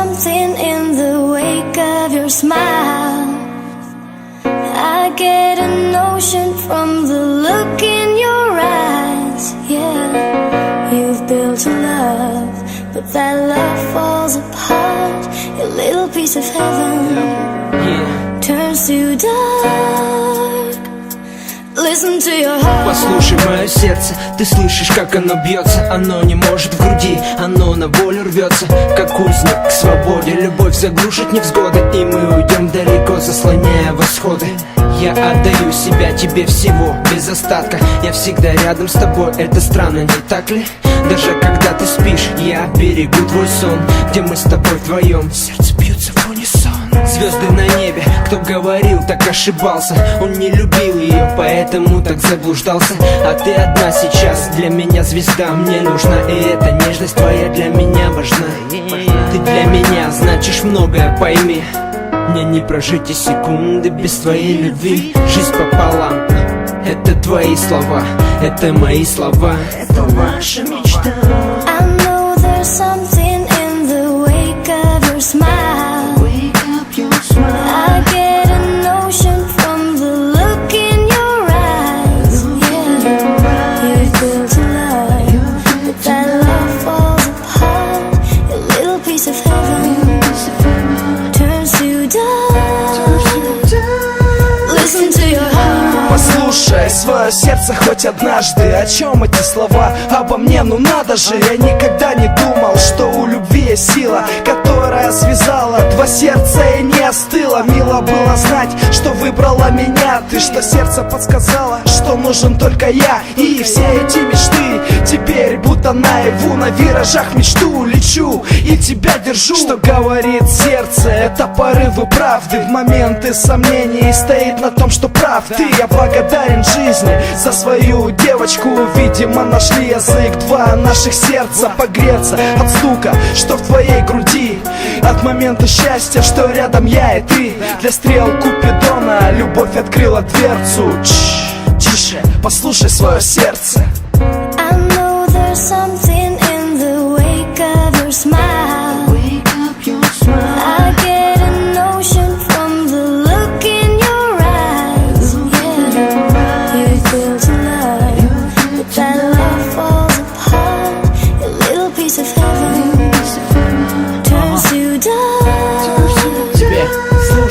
something in the wake of your smile. I get a notion from the look in your eyes. Yeah, you've built a love, but that love falls apart. Your little piece of heaven turns to dark. Listen to your heart. Послушай мое сердце, ты слышишь, как оно бьется. Оно не может в груди, оно на волю рвется, как узник к свободе. Любовь заглушит невзгоды, и мы уйдем далеко, заслоняя восходы. Я отдаю себя тебе всего, без остатка. Я всегда рядом с тобой, это странно, не так ли? Даже когда ты спишь, я берегу твой сон, где мы с тобой вдвоем. Сердце бьется в унисон. Звезды на небе, кто говорил, так ошибался. Он не любил ее, поэтому так заблуждался. А ты одна сейчас, для меня звезда, мне нужна. И эта нежность твоя для меня важна. Ты для меня значишь многое, пойми. Мне не прожить и секунды без твоей любви. Жизнь пополам, это твои слова, это мои слова, это наша мечта. I know there's something in the wake of your smile. I get a notion from the look in your eyes. Yeah, you've built a love, but that love falls apart. Your little piece of heaven turns to dark. Listen to your heart. Послушай свое сердце хоть однажды. О чем эти слова обо мне? Ну надо же. Я никогда не думал, что у любви есть сила, которая связала два сердца и не остыла. Мило было знать, что выбрала меня ты, что сердце подсказало, что нужен только я. И все эти мечты теперь будто наяву. На виражах мечту лечу и тебя держу. Что говорит сердце? Это порывы правды. В моменты сомнений стоит на том, что прав ты. Я благодарен жизни за свою девочку. Видимо, нашли язык два наших сердца погреться от стука, что в твоей груди, от момента счастья, что рядом я и ты. Для стрел Купидона любовь открыла дверцу. Тише, послушай свое сердце. I know there's something in the wake of your smile. I get a notion from the look in your eyes. Yeah, you've built a love, but that love falls apart. Your little piece of heaven turns to dark.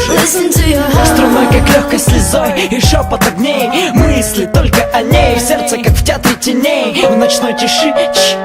Listen to your heart. Струной, как легкой слезой и шепот огней. Мысли только о ней, сердце, как в театре теней. В ночной тиши,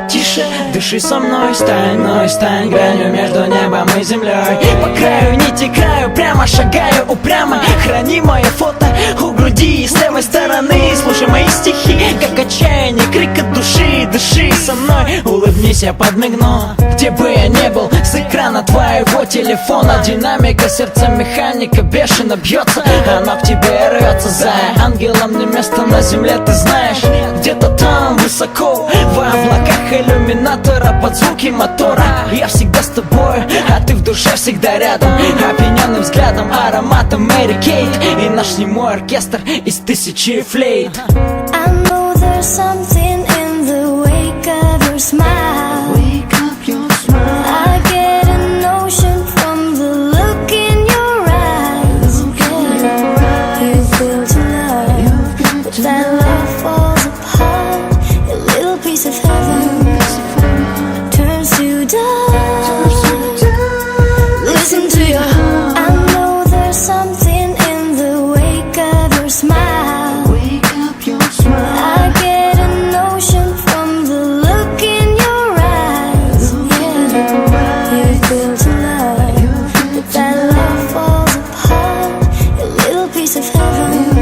тише, дыши со мной. Стань гранью между небом и землей. По краю нити краю, прямо шагаю упрямо. Храни мое фото у груди с левой стороны. Слушай мои стихи, как отчаяние, крик от души. Дыши со мной, улыбнись, я подмигну. Где бы я не был, с экрана твоего телефона динамика, сердце механика бешено бьется. Оно к тебе рвется, зая. Ангелам не место на земле, ты знаешь. Где-то там высоко, в облаках иллюминатора, под звуки мотора. Я всегда с тобой, а ты в душе всегда рядом. Опьяненным взглядом, ароматом Мэри Кейт. И наш немой оркестр из тысячи флейт. I know there's something in the wake of your smile. I get a notion from the look in your eyes. Yeah, you've built a love, but that love falls apart. Your little piece of heaven turns to dark. Listen to your heart. I know there's something in the wake of your smile. I get a notion from the look in your eyes. Yeah, you've built a love, but that love falls apart. Your little piece of heaven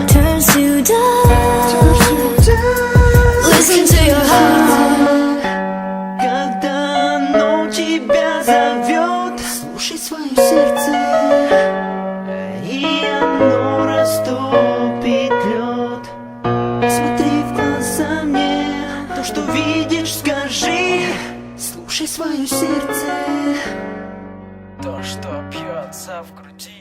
turns to dark. Listen to your heart. Когда оно тебя зовет, слушай свое сердце, и оно растопит лед. Смотри в глаза мне, то, что видишь, скажи. Слушай свое сердце, то, что бьется в груди.